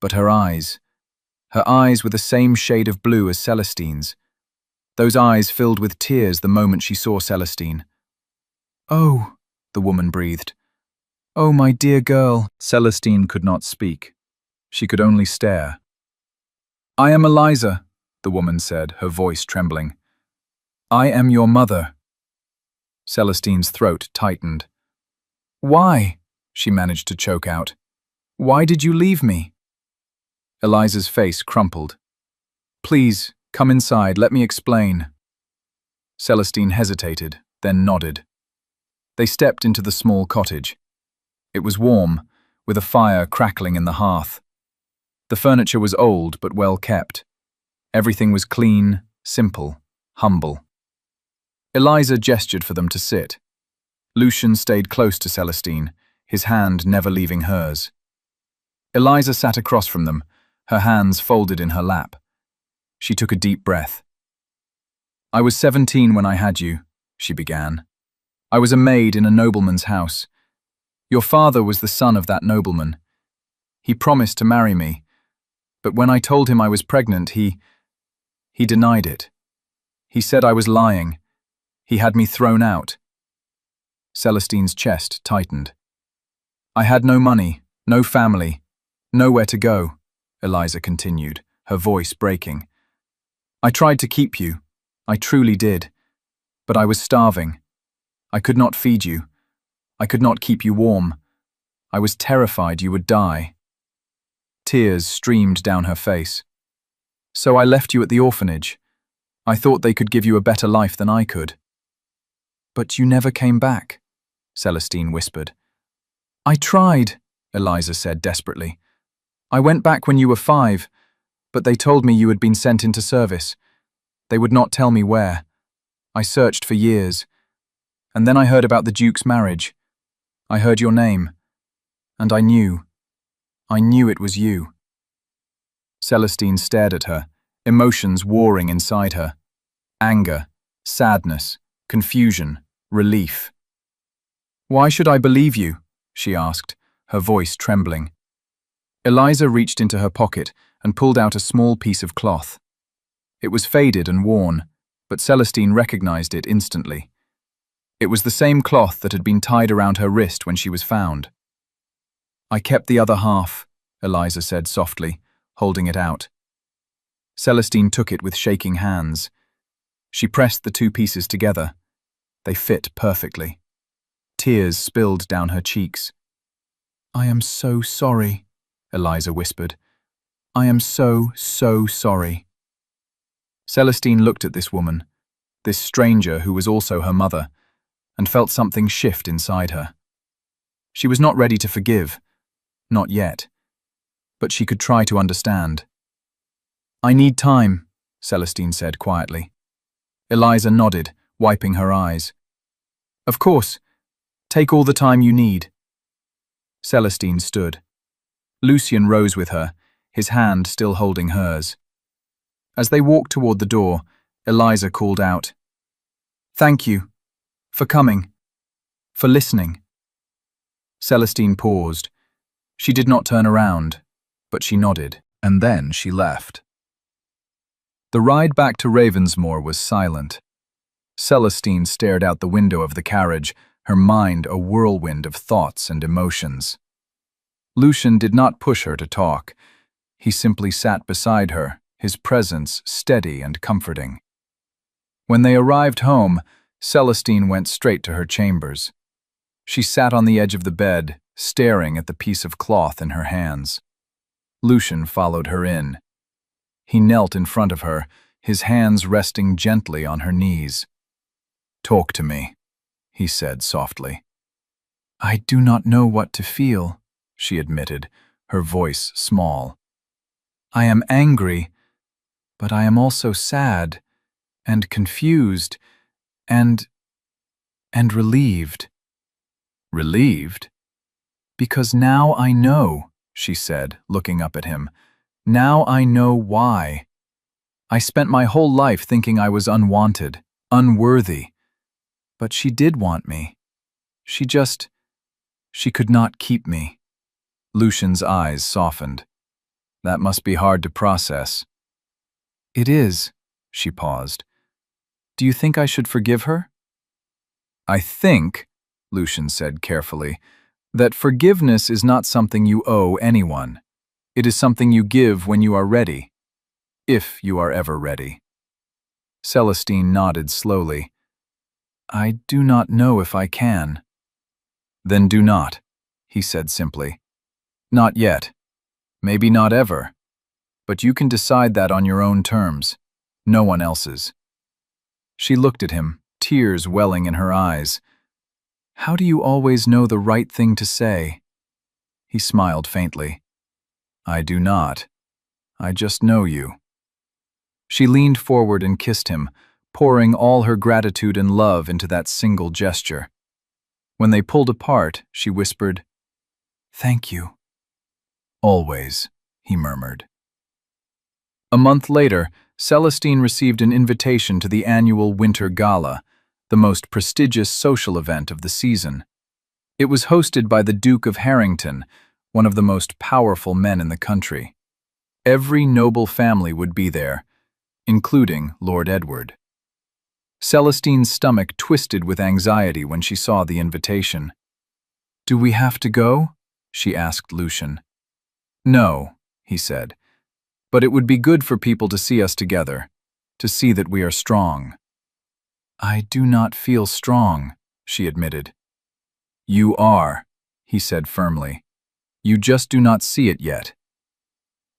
But her eyes were the same shade of blue as Celestine's. Those eyes filled with tears the moment she saw Celestine. Oh, the woman breathed. Oh, my dear girl. Celestine could not speak. She could only stare. I am Eliza, the woman said, her voice trembling. I am your mother. Celestine's throat tightened. Why? She managed to choke out. Why did you leave me? Eliza's face crumpled. Please, come inside, let me explain. Celestine hesitated, then nodded. They stepped into the small cottage. It was warm, with a fire crackling in the hearth. The furniture was old but well kept. Everything was clean, simple, humble. Eliza gestured for them to sit. Lucian stayed close to Celestine, his hand never leaving hers. Eliza sat across from them, her hands folded in her lap. She took a deep breath. I was 17 when I had you, she began. I was a maid in a nobleman's house. Your father was the son of that nobleman. He promised to marry me, but when I told him I was pregnant, he denied it. He said I was lying. He had me thrown out. Celestine's chest tightened. I had no money, no family, nowhere to go, Eliza continued, her voice breaking. I tried to keep you. I truly did. But I was starving. I could not feed you. I could not keep you warm. I was terrified you would die. Tears streamed down her face. So I left you at the orphanage. I thought they could give you a better life than I could. But you never came back, Celestine whispered. I tried, Eliza said desperately. I went back when you were 5, but they told me you had been sent into service. They would not tell me where. I searched for years. And then I heard about the Duke's marriage. I heard your name. And I knew it was you. Celestine stared at her, emotions warring inside her. Anger, sadness, confusion, relief. Why should I believe you? She asked, her voice trembling. Eliza reached into her pocket and pulled out a small piece of cloth. It was faded and worn, but Celestine recognized it instantly. It was the same cloth that had been tied around her wrist when she was found. I kept the other half, Eliza said softly, holding it out. Celestine took it with shaking hands. She pressed the two pieces together. They fit perfectly. Tears spilled down her cheeks. I am so sorry, Eliza whispered. I am so sorry. Celestine looked at this woman, this stranger who was also her mother, and felt something shift inside her. She was not ready to forgive, not yet, but she could try to understand. I need time, Celestine said quietly. Eliza nodded, wiping her eyes. Of course, take all the time you need. Celestine stood. Lucian rose with her, his hand still holding hers. As they walked toward the door, Eliza called out, Thank you. For coming. For listening. Celestine paused. She did not turn around, but she nodded, and then she left. The ride back to Ravensmoor was silent. Celestine stared out the window of the carriage, her mind a whirlwind of thoughts and emotions. Lucian did not push her to talk. He simply sat beside her, his presence steady and comforting. When they arrived home, Celestine went straight to her chambers. She sat on the edge of the bed, staring at the piece of cloth in her hands. Lucian followed her in. He knelt in front of her, his hands resting gently on her knees. "Talk to me," he said softly. "I do not know what to feel," she admitted, her voice small. "I am angry, but I am also sad, and confused, and relieved." "Relieved?" "Because now I know," she said, looking up at him. "Now I know why. I spent my whole life thinking I was unwanted, unworthy. But she did want me. She could not keep me." Lucian's eyes softened. "That must be hard to process." "It is," she paused. "Do you think I should forgive her?" "I think," Lucian said carefully, "that forgiveness is not something you owe anyone. It is something you give when you are ready. If you are ever ready." Celestine nodded slowly. "I do not know if I can." "Then do not," he said simply. "Not yet. Maybe not ever. But you can decide that on your own terms, no one else's." She looked at him, tears welling in her eyes. "How do you always know the right thing to say?" He smiled faintly. "I do not. I just know you." She leaned forward and kissed him, pouring all her gratitude and love into that single gesture. When they pulled apart, she whispered, "Thank you." "Always," he murmured. A month later, Celestine received an invitation to the annual Winter Gala, the most prestigious social event of the season. It was hosted by the Duke of Harrington, one of the most powerful men in the country. Every noble family would be there, including Lord Edward. Celestine's stomach twisted with anxiety when she saw the invitation. "Do we have to go?" she asked Lucian. "No," he said, "but it would be good for people to see us together, to see that we are strong." "I do not feel strong," she admitted. "You are," he said firmly. "You just do not see it yet."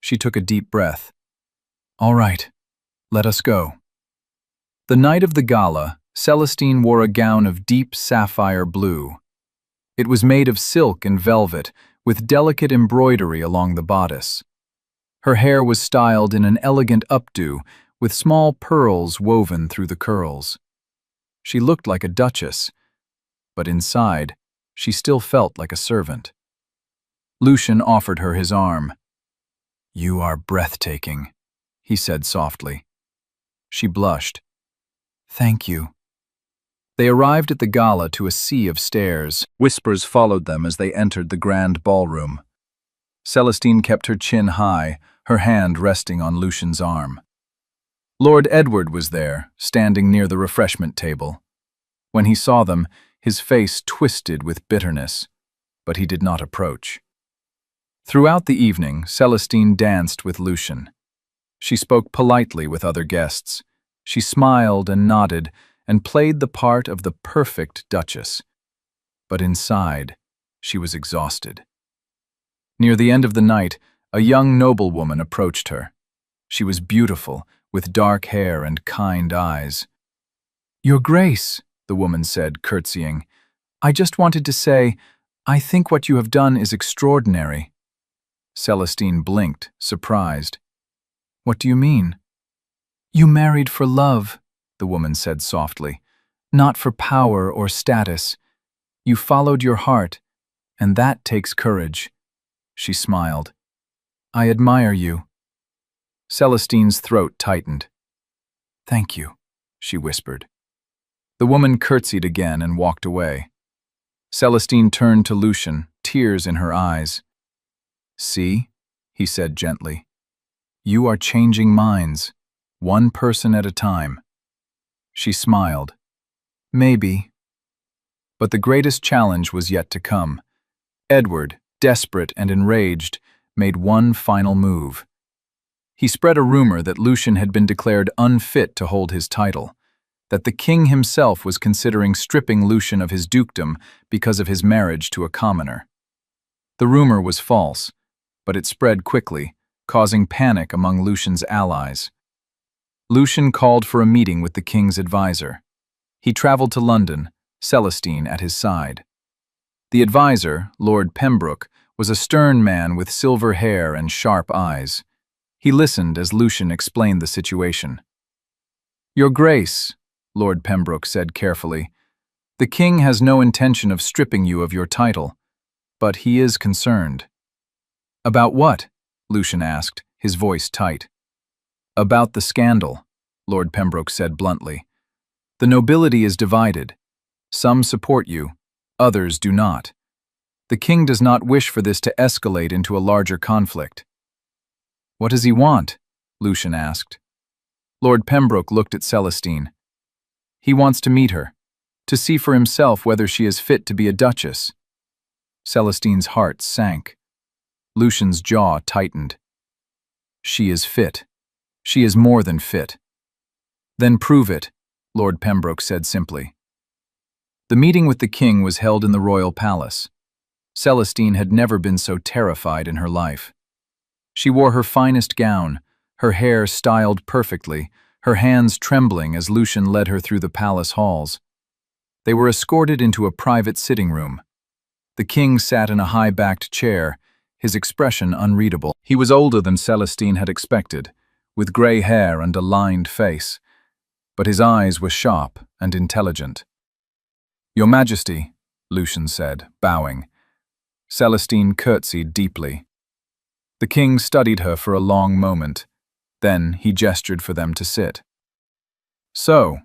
She took a deep breath. "All right, let us go." The night of the gala, Celestine wore a gown of deep sapphire blue. It was made of silk and velvet, with delicate embroidery along the bodice. Her hair was styled in an elegant updo, with small pearls woven through the curls. She looked like a duchess, but inside, she still felt like a servant. Lucian offered her his arm. "You are breathtaking," he said softly. She blushed. "Thank you." They arrived at the gala to a sea of stairs. Whispers followed them as they entered the grand ballroom. Celestine kept her chin high, her hand resting on Lucian's arm. Lord Edward was there, standing near the refreshment table. When he saw them, his face twisted with bitterness, but he did not approach. Throughout the evening, Celestine danced with Lucian. She spoke politely with other guests. She smiled and nodded and played the part of the perfect duchess. But inside, she was exhausted. Near the end of the night, a young noblewoman approached her. She was beautiful, with dark hair and kind eyes. "Your Grace," the woman said, curtsying, "I just wanted to say, I think what you have done is extraordinary." Celestine blinked, surprised. "What do you mean?" "You married for love," the woman said softly, "not for power or status. You followed your heart, and that takes courage." She smiled. "I admire you." Celestine's throat tightened. "Thank you," she whispered. The woman curtsied again and walked away. Celestine turned to Lucian, tears in her eyes. "See," he said gently. "You are changing minds, one person at a time." She smiled. "Maybe." But the greatest challenge was yet to come. Edward, desperate and enraged, made one final move. He spread a rumor that Lucian had been declared unfit to hold his title, that the king himself was considering stripping Lucian of his dukedom because of his marriage to a commoner. The rumor was false, but it spread quickly, causing panic among Lucian's allies. Lucian called for a meeting with the king's advisor. He traveled to London, Celestine at his side. The advisor, Lord Pembroke, was a stern man with silver hair and sharp eyes. He listened as Lucian explained the situation. "Your Grace," Lord Pembroke said carefully, "the king has no intention of stripping you of your title, but he is concerned." "About what?" Lucian asked, his voice tight. "About the scandal," Lord Pembroke said bluntly. "The nobility is divided. Some support you, others do not. The king does not wish for this to escalate into a larger conflict." "What does he want?" Lucian asked. Lord Pembroke looked at Celestine. "He wants to meet her, to see for himself whether she is fit to be a duchess." Celestine's heart sank. Lucian's jaw tightened. "She is fit. She is more than fit." "Then prove it," Lord Pembroke said simply. The meeting with the king was held in the royal palace. Celestine had never been so terrified in her life. She wore her finest gown, her hair styled perfectly, her hands trembling as Lucian led her through the palace halls. They were escorted into a private sitting room. The king sat in a high-backed chair, his expression unreadable. He was older than Celestine had expected, with grey hair and a lined face, but his eyes were sharp and intelligent. "Your Majesty," Lucian said, bowing. Celestine curtsied deeply. The king studied her for a long moment. Then he gestured for them to sit. "So,"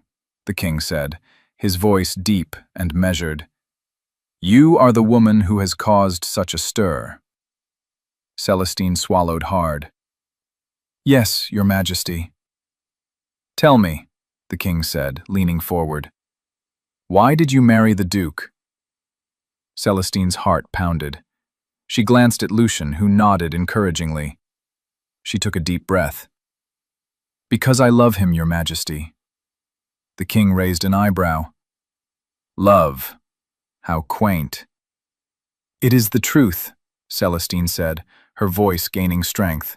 the king said, his voice deep and measured, "you are the woman who has caused such a stir." Celestine swallowed hard. "Yes, Your Majesty." "Tell me," the king said, leaning forward, "why did you marry the Duke?" Celestine's heart pounded. She glanced at Lucian, who nodded encouragingly. She took a deep breath. "Because I love him, Your Majesty." The king raised an eyebrow. "Love. How quaint." "It is the truth," Celestine said, her voice gaining strength.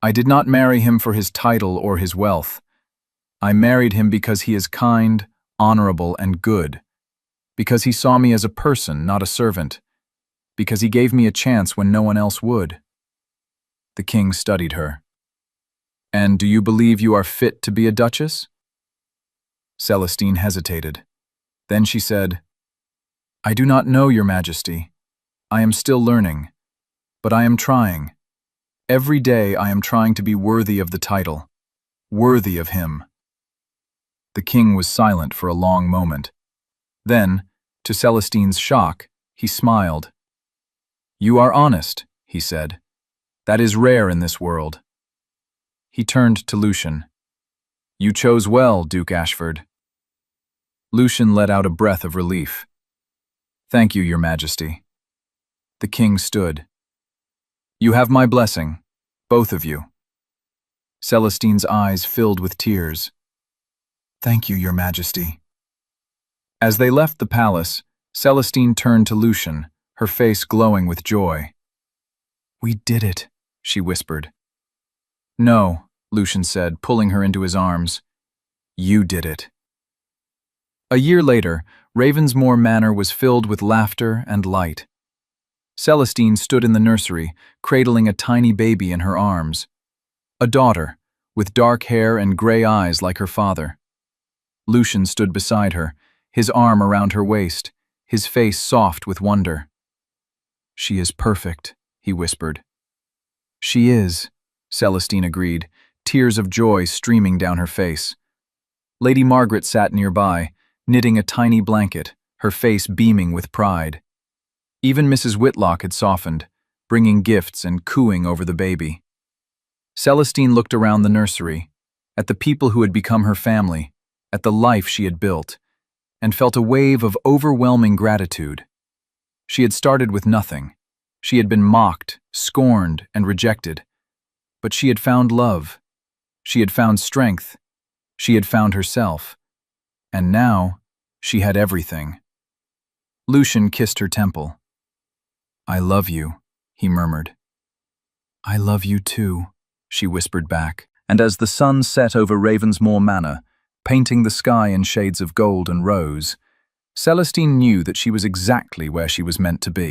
"I did not marry him for his title or his wealth. I married him because he is kind, honorable, and good. Because he saw me as a person, not a servant. Because he gave me a chance when no one else would." The king studied her. "And do you believe you are fit to be a duchess?" Celestine hesitated. Then she said, "I do not know, Your Majesty. I am still learning. But I am trying. Every day I am trying to be worthy of the title. Worthy of him." The king was silent for a long moment. Then, to Celestine's shock, he smiled. "You are honest," he said. "That is rare in this world." He turned to Lucian. "You chose well, Duke Ashford." Lucian let out a breath of relief. "Thank you, Your Majesty." The king stood. "You have my blessing, both of you." Celestine's eyes filled with tears. "Thank you, Your Majesty." As they left the palace, Celestine turned to Lucian, her face glowing with joy. "We did it," she whispered. "No," Lucian said, pulling her into his arms. "You did it." A year later, Ravensmoor Manor was filled with laughter and light. Celestine stood in the nursery, cradling a tiny baby in her arms. A daughter, with dark hair and grey eyes like her father. Lucian stood beside her, his arm around her waist, his face soft with wonder. "She is perfect," he whispered. "She is," Celestine agreed, tears of joy streaming down her face. Lady Margaret sat nearby, knitting a tiny blanket, her face beaming with pride. Even Mrs. Whitlock had softened, bringing gifts and cooing over the baby. Celestine looked around the nursery, at the people who had become her family, at the life she had built, and felt a wave of overwhelming gratitude. She had started with nothing. She had been mocked, scorned, and rejected. But she had found love. She had found strength. She had found herself. And now, she had everything. Lucian kissed her temple. "I love you," he murmured. "I love you too," she whispered back. And as the sun set over Ravensmoor Manor, painting the sky in shades of gold and rose, Celestine knew that she was exactly where she was meant to be.